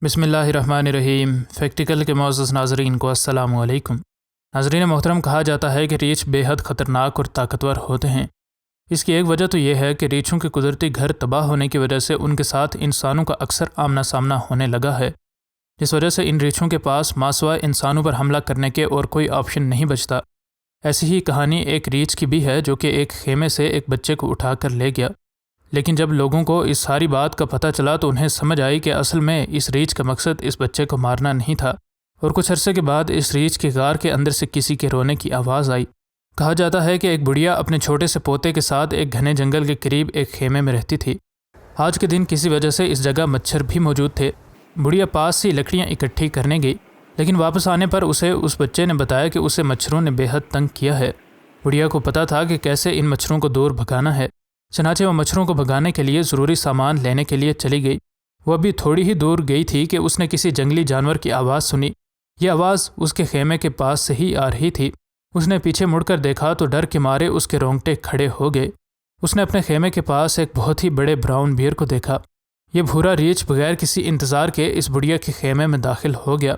بسم اللہ الرحمن الرحیم۔ فیکٹیکل کے معزز ناظرین کو السلام علیکم۔ ناظرین محترم، کہا جاتا ہے کہ ریچھ بے حد خطرناک اور طاقتور ہوتے ہیں۔ اس کی ایک وجہ تو یہ ہے کہ ریچھوں کے قدرتی گھر تباہ ہونے کی وجہ سے ان کے ساتھ انسانوں کا اکثر آمنا سامنا ہونے لگا ہے، جس وجہ سے ان ریچھوں کے پاس ماسوا انسانوں پر حملہ کرنے کے اور کوئی آپشن نہیں بچتا۔ ایسی ہی کہانی ایک ریچھ کی بھی ہے جو کہ ایک خیمے سے ایک بچے کو اٹھا کر لے گیا، لیکن جب لوگوں کو اس ساری بات کا پتہ چلا تو انہیں سمجھ آئی کہ اصل میں اس ریچھ کا مقصد اس بچے کو مارنا نہیں تھا، اور کچھ عرصے کے بعد اس ریچھ کی غار کے اندر سے کسی کے رونے کی آواز آئی۔ کہا جاتا ہے کہ ایک بڑھیا اپنے چھوٹے سے پوتے کے ساتھ ایک گھنے جنگل کے قریب ایک خیمے میں رہتی تھی۔ آج کے دن کسی وجہ سے اس جگہ مچھر بھی موجود تھے۔ بڑھیا پاس سے لکڑیاں اکٹھی کرنے گئی، لیکن واپس آنے پر اسے اس بچے نے بتایا کہ اسے مچھروں نے بے حد تنگ کیا ہے۔ بڑھیا کو پتہ تھا کہ کیسے ان مچھروں کو دور بھگانا ہے، چنانچہ وہ مچھروں کو بھگانے کے لیے ضروری سامان لینے کے لیے چلی گئی۔ وہ ابھی تھوڑی ہی دور گئی تھی کہ اس نے کسی جنگلی جانور کی آواز سنی۔ یہ آواز اس کے خیمے کے پاس سے ہی آ رہی تھی۔ اس نے پیچھے مڑ کر دیکھا تو ڈر کے مارے اس کے رونگٹے کھڑے ہو گئے۔ اس نے اپنے خیمے کے پاس ایک بہت ہی بڑے براؤن بیئر کو دیکھا۔ یہ بھورا ریچھ بغیر کسی انتظار کے اس بڑھیا کے خیمے میں داخل ہو گیا،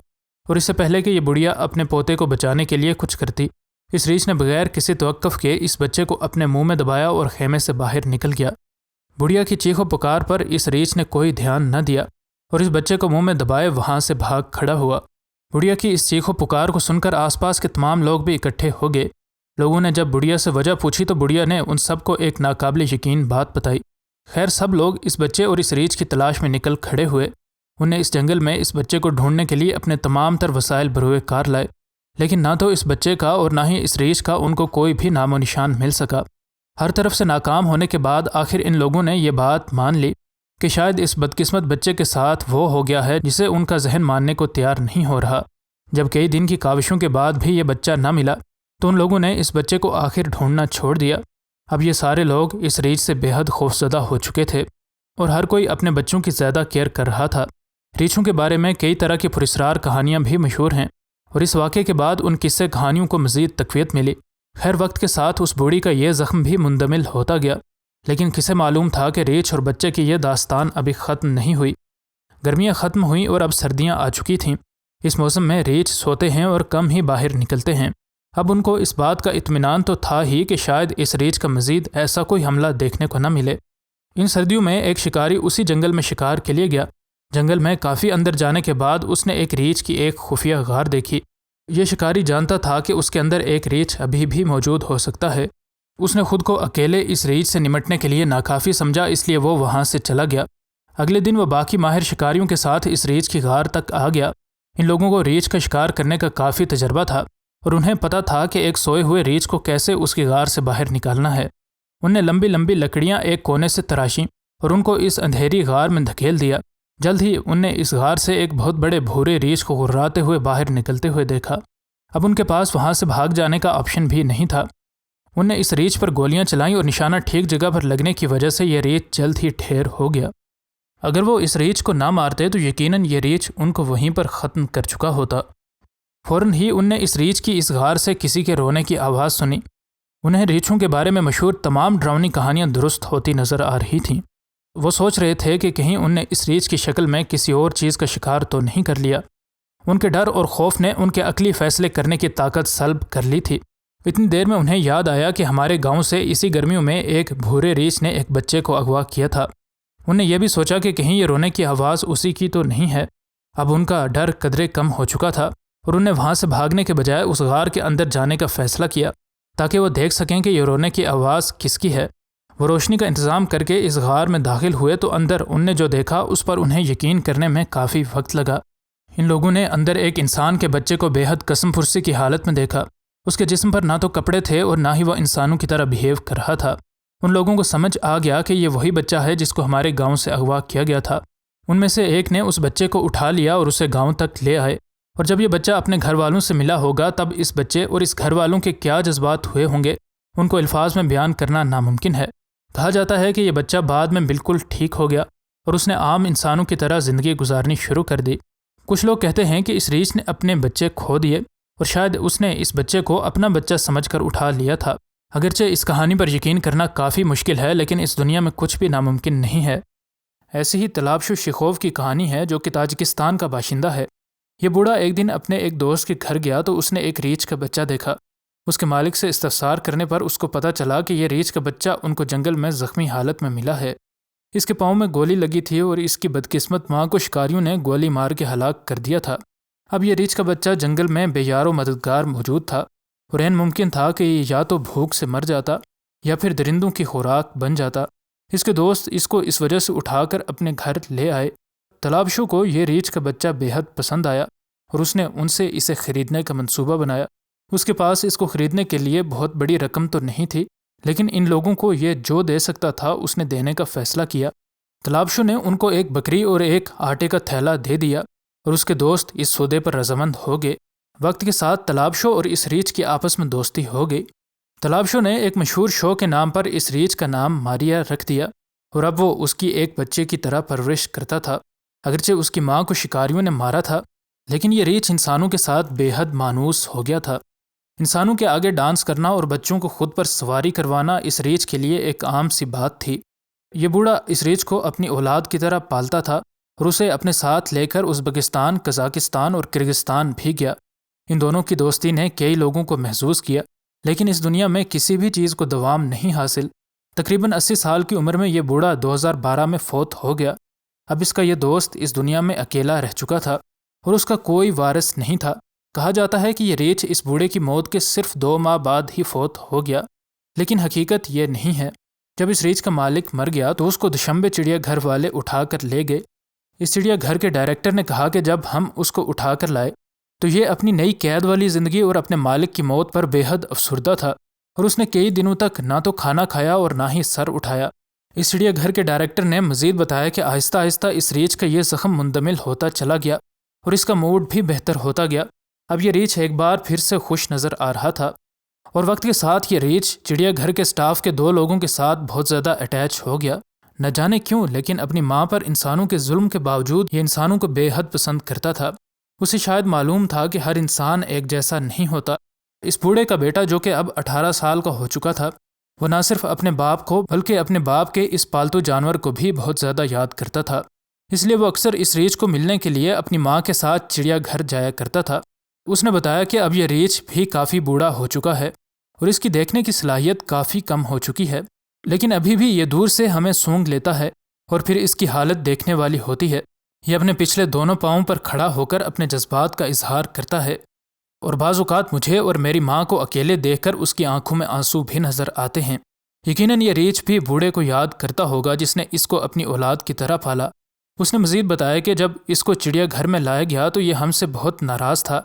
اور اس سے پہلے کہ یہ بڑھیا اپنے پوتے کو بچانے کے لیے کچھ کرتی، اس ریچھ نے بغیر کسی توقف کے اس بچے کو اپنے منہ میں دبایا اور خیمے سے باہر نکل گیا۔ بڑھیا کی چیخ و پکار پر اس ریچھ نے کوئی دھیان نہ دیا اور اس بچے کو منہ میں دبائے وہاں سے بھاگ کھڑا ہوا۔ بڑھیا کی اس چیخ و پکار کو سن کر آس پاس کے تمام لوگ بھی اکٹھے ہو گئے۔ لوگوں نے جب بڑھیا سے وجہ پوچھی تو بڑھیا نے ان سب کو ایک ناقابل یقین بات بتائی۔ خیر، سب لوگ اس بچے اور اس ریچھ کی تلاش میں نکل کھڑے ہوئے۔ انہیں اس جنگل میں اس بچے کو ڈھونڈنے کے لیے اپنے تمام تر وسائل بروئے کار لائے، لیکن نہ تو اس بچے کا اور نہ ہی اس ریچھ کا ان کو کوئی بھی نام و نشان مل سکا۔ ہر طرف سے ناکام ہونے کے بعد آخر ان لوگوں نے یہ بات مان لی کہ شاید اس بدقسمت بچے کے ساتھ وہ ہو گیا ہے جسے ان کا ذہن ماننے کو تیار نہیں ہو رہا۔ جب کئی دن کی کاوشوں کے بعد بھی یہ بچہ نہ ملا تو ان لوگوں نے اس بچے کو آخر ڈھونڈنا چھوڑ دیا۔ اب یہ سارے لوگ اس ریچھ سے بے حد خوفزدہ ہو چکے تھے اور ہر کوئی اپنے بچوں کی زیادہ کیئر کر رہا تھا۔ ریچھوں کے بارے میں کئی طرح کی پراسرار کہانیاں بھی مشہور ہیں، اور اس واقعے کے بعد ان قصے کہانیوں کو مزید تقویت ملی۔ خیر، وقت کے ساتھ اس بوڑھی کا یہ زخم بھی مندمل ہوتا گیا، لیکن کسے معلوم تھا کہ ریچھ اور بچے کی یہ داستان ابھی ختم نہیں ہوئی۔ گرمیاں ختم ہوئیں اور اب سردیاں آ چکی تھیں۔ اس موسم میں ریچھ سوتے ہیں اور کم ہی باہر نکلتے ہیں۔ اب ان کو اس بات کا اطمینان تو تھا ہی کہ شاید اس ریچھ کا مزید ایسا کوئی حملہ دیکھنے کو نہ ملے۔ ان سردیوں میں ایک شکاری اسی جنگل میں شکار کے لیے گیا۔ جنگل میں کافی اندر جانے کے بعد اس نے ایک ریچھ کی ایک خفیہ غار دیکھی۔ یہ شکاری جانتا تھا کہ اس کے اندر ایک ریچھ ابھی بھی موجود ہو سکتا ہے۔ اس نے خود کو اکیلے اس ریچھ سے نمٹنے کے لیے ناکافی سمجھا، اس لیے وہ وہاں سے چلا گیا۔ اگلے دن وہ باقی ماہر شکاریوں کے ساتھ اس ریچھ کی غار تک آ گیا۔ ان لوگوں کو ریچھ کا شکار کرنے کا کافی تجربہ تھا اور انہیں پتہ تھا کہ ایک سوئے ہوئے ریچھ کو کیسے اس کی غار سے باہر نکالنا ہے۔ ان نے لمبی لمبی لکڑیاں ایک کونے سے تراشیں اور ان کو اس اندھیری غار میں دھکیل دیا۔ جلد ہی ان نے اس غار سے ایک بہت بڑے بھورے ریچھ کو غراتے ہوئے باہر نکلتے ہوئے دیکھا۔ اب ان کے پاس وہاں سے بھاگ جانے کا آپشن بھی نہیں تھا۔ ان نے اس ریچھ پر گولیاں چلائیں اور نشانہ ٹھیک جگہ پر لگنے کی وجہ سے یہ ریچھ جلد ہی ڈھیر ہو گیا۔ اگر وہ اس ریچھ کو نہ مارتے تو یقیناً یہ ریچھ ان کو وہیں پر ختم کر چکا ہوتا۔ فوراً ہی ان نے اس ریچھ کی اس غار سے کسی کے رونے کی آواز سنی۔ انہیں ریچھوں کے بارے میں مشہور تمام ڈراؤنی کہانیاں درست ہوتی نظر آ رہی تھیں۔ وہ سوچ رہے تھے کہ کہیں ان نے اس ریچھ کی شکل میں کسی اور چیز کا شکار تو نہیں کر لیا۔ ان کے ڈر اور خوف نے ان کے عقلی فیصلے کرنے کی طاقت سلب کر لی تھی۔ اتنی دیر میں انہیں یاد آیا کہ ہمارے گاؤں سے اسی گرمیوں میں ایک بھورے ریچھ نے ایک بچے کو اغوا کیا تھا۔ انہیں یہ بھی سوچا کہ کہیں یہ رونے کی آواز اسی کی تو نہیں ہے۔ اب ان کا ڈر قدرے کم ہو چکا تھا اور انہیں وہاں سے بھاگنے کے بجائے اس غار کے اندر جانے کا فیصلہ کیا تاکہ وہ دیکھ سکیں کہ یہ رونے کی آواز کس کی ہے۔ وہ روشنی کا انتظام کر کے اس غار میں داخل ہوئے تو اندر ان نے جو دیکھا اس پر انہیں یقین کرنے میں کافی وقت لگا۔ ان لوگوں نے اندر ایک انسان کے بچے کو بے حد قسم پرسی کی حالت میں دیکھا۔ اس کے جسم پر نہ تو کپڑے تھے اور نہ ہی وہ انسانوں کی طرح بیہیو کر رہا تھا۔ ان لوگوں کو سمجھ آ گیا کہ یہ وہی بچہ ہے جس کو ہمارے گاؤں سے اغوا کیا گیا تھا۔ ان میں سے ایک نے اس بچے کو اٹھا لیا اور اسے گاؤں تک لے آئے، اور جب یہ بچہ اپنے گھر والوں سے ملا ہوگا تب اس بچے اور اس گھر والوں کے کیا جذبات ہوئے ہوں گے ان کو الفاظ میں بیان کرنا ناممکن ہے۔ کہا جاتا ہے کہ یہ بچہ بعد میں بالکل ٹھیک ہو گیا اور اس نے عام انسانوں کی طرح زندگی گزارنی شروع کر دی۔ کچھ لوگ کہتے ہیں کہ اس ریچھ نے اپنے بچے کھو دیے اور شاید اس نے اس بچے کو اپنا بچہ سمجھ کر اٹھا لیا تھا۔ اگرچہ اس کہانی پر یقین کرنا کافی مشکل ہے، لیکن اس دنیا میں کچھ بھی ناممکن نہیں ہے۔ ایسی ہی تلابشو شیخوف کی کہانی ہے جو کہ تاجکستان کا باشندہ ہے۔ یہ بوڑھا ایک دن اپنے ایک دوست کے گھر گیا تو اس نے ایک ریچھ کا بچہ دیکھا۔ اس کے مالک سے استفسار کرنے پر اس کو پتہ چلا کہ یہ ریچھ کا بچہ ان کو جنگل میں زخمی حالت میں ملا ہے۔ اس کے پاؤں میں گولی لگی تھی اور اس کی بدقسمت ماں کو شکاریوں نے گولی مار کے ہلاک کر دیا تھا۔ اب یہ ریچھ کا بچہ جنگل میں بے یار و مددگار موجود تھا اور عین ممکن تھا کہ یہ یا تو بھوک سے مر جاتا یا پھر درندوں کی خوراک بن جاتا۔ اس کے دوست اس کو اس وجہ سے اٹھا کر اپنے گھر لے آئے۔ تلابشو کو یہ ریچھ کا بچہ بے حد پسند آیا اور اس نے ان سے اسے خریدنے کا منصوبہ بنایا۔ اس کے پاس اس کو خریدنے کے لیے بہت بڑی رقم تو نہیں تھی، لیکن ان لوگوں کو یہ جو دے سکتا تھا اس نے دینے کا فیصلہ کیا۔ تلابشو نے ان کو ایک بکری اور ایک آٹے کا تھیلا دے دیا اور اس کے دوست اس سودے پر رضامند ہو گئے۔ وقت کے ساتھ تلابشو اور اس ریچھ کی آپس میں دوستی ہو گئی۔ تلابشو نے ایک مشہور شو کے نام پر اس ریچھ کا نام ماریا رکھ دیا اور اب وہ اس کی ایک بچے کی طرح پرورش کرتا تھا۔ اگرچہ اس کی ماں کو شکاریوں نے مارا تھا، لیکن یہ ریچھ انسانوں کے ساتھ بے حد مانوس ہو گیا تھا۔ انسانوں کے آگے ڈانس کرنا اور بچوں کو خود پر سواری کروانا اس ریچھ کے لیے ایک عام سی بات تھی۔ یہ بوڑھا اس ریچھ کو اپنی اولاد کی طرح پالتا تھا اور اسے اپنے ساتھ لے کر ازبکستان، قزاقستان اور کرغزستان بھی گیا۔ ان دونوں کی دوستی نے کئی لوگوں کو محظوظ کیا، لیکن اس دنیا میں کسی بھی چیز کو دوام نہیں حاصل۔ تقریباً 80 سال کی عمر میں یہ بوڑھا 2012 میں فوت ہو گیا۔ اب اس کا یہ دوست اس دنیا میں اکیلا رہ چکا تھا اور اس کا کوئی وارث نہیں تھا۔ کہا جاتا ہے کہ یہ ریچھ اس بوڑھے کی موت کے صرف 2 ماہ بعد ہی فوت ہو گیا، لیکن حقیقت یہ نہیں ہے۔ جب اس ریچھ کا مالک مر گیا تو اس کو دوشنبے چڑیا گھر والے اٹھا کر لے گئے۔ اس چڑیا گھر کے ڈائریکٹر نے کہا کہ جب ہم اس کو اٹھا کر لائے تو یہ اپنی نئی قید والی زندگی اور اپنے مالک کی موت پر بے حد افسردہ تھا اور اس نے کئی دنوں تک نہ تو کھانا کھایا اور نہ ہی سر اٹھایا۔ اس چڑیا گھر کے ڈائریکٹر نے مزید بتایا کہ آہستہ آہستہ اس ریچھ کا یہ زخم مندمل ہوتا چلا گیا اور اس کا موڈ بھی بہتر ہوتا گیا۔ اب یہ ریچھ ایک بار پھر سے خوش نظر آ رہا تھا اور وقت کے ساتھ یہ ریچھ چڑیا گھر کے سٹاف کے 2 لوگوں کے ساتھ بہت زیادہ اٹیچ ہو گیا۔ نہ جانے کیوں، لیکن اپنی ماں پر انسانوں کے ظلم کے باوجود یہ انسانوں کو بے حد پسند کرتا تھا۔ اسے شاید معلوم تھا کہ ہر انسان ایک جیسا نہیں ہوتا۔ اس بوڑھے کا بیٹا جو کہ اب 18 سال کا ہو چکا تھا، وہ نہ صرف اپنے باپ کو بلکہ اپنے باپ کے اس پالتو جانور کو بھی بہت زیادہ یاد کرتا تھا۔ اس لیے وہ اکثر اس ریچھ کو ملنے کے لیے اپنی ماں کے ساتھ چڑیا گھر جایا کرتا تھا۔ اس نے بتایا کہ اب یہ ریچھ بھی کافی بوڑھا ہو چکا ہے اور اس کی دیکھنے کی صلاحیت کافی کم ہو چکی ہے، لیکن ابھی بھی یہ دور سے ہمیں سونگھ لیتا ہے اور پھر اس کی حالت دیکھنے والی ہوتی ہے۔ یہ اپنے پچھلے دونوں پاؤں پر کھڑا ہو کر اپنے جذبات کا اظہار کرتا ہے اور بعض اوقات مجھے اور میری ماں کو اکیلے دیکھ کر اس کی آنکھوں میں آنسو بھی نظر آتے ہیں۔ یقیناً یہ ریچھ بھی بوڑھے کو یاد کرتا ہوگا جس نے اس کو اپنی اولاد کی طرح پالا۔ اس نے مزید بتایا کہ جب اس کو چڑیا گھر میں لایا گیا تو یہ ہم سے بہت ناراض تھا۔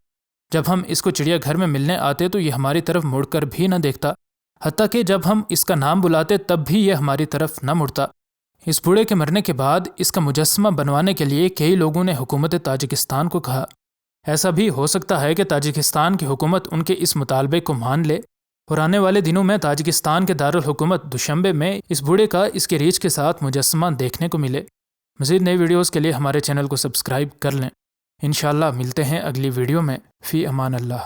جب ہم اس کو چڑیا گھر میں ملنے آتے تو یہ ہماری طرف مڑ کر بھی نہ دیکھتا، حتیٰ کہ جب ہم اس کا نام بلاتے تب بھی یہ ہماری طرف نہ مڑتا۔ اس بوڑھے کے مرنے کے بعد اس کا مجسمہ بنوانے کے لیے کئی لوگوں نے حکومت تاجکستان کو کہا۔ ایسا بھی ہو سکتا ہے کہ تاجکستان کی حکومت ان کے اس مطالبے کو مان لے اور آنے والے دنوں میں تاجکستان کے دارالحکومت دوشنبے میں اس بوڑھے کا اس کے ریچھ کے ساتھ مجسمہ دیکھنے کو ملے۔ مزید نئی ویڈیوز کے لیے ہمارے چینل کو سبسکرائب کر لیں۔ انشاءاللہ ملتے ہیں اگلی ویڈیو میں۔ فی امان اللہ۔